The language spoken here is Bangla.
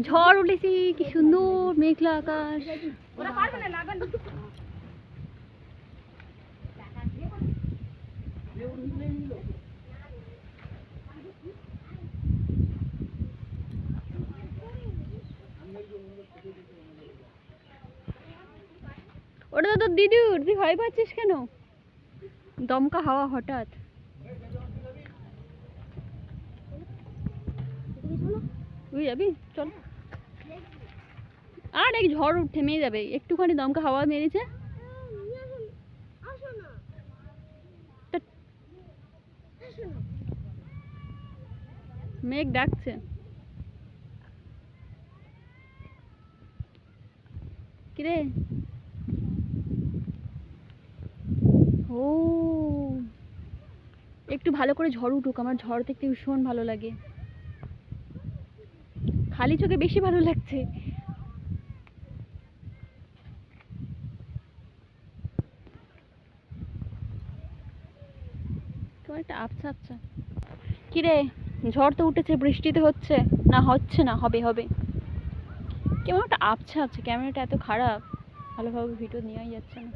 ঝড় উঠেছি, কি সুন্দর মেঘলা আকাশ। ওটা তো তোর দিদুর, তুই ভয় পাচ্ছিস কেন? দমকা হাওয়া হঠাৎ। তুই যাবি? চল। আর এক ঝড় থেমে যাবে, একটুখানি দমকা হাওয়া মেরেছে। মেঘ ডাকছে। কিরে? ও, একটু ভালো করে ঝড় উঠুক, আমার ঝড় দেখতে ভীষণ ভালো লাগে। খালি চোখে বেশি ভালো লাগছে। তোমার একটা আবছা আবছা। কিরে, ঝড় তো উঠেছে, বৃষ্টিতে হচ্ছে না? হচ্ছে না, হবে হবে। কেমন একটা আবছা আবছা, ক্যামেরাটা এত খারাপ, ভালোভাবে ভিডিও নেওয়াই যাচ্ছে না।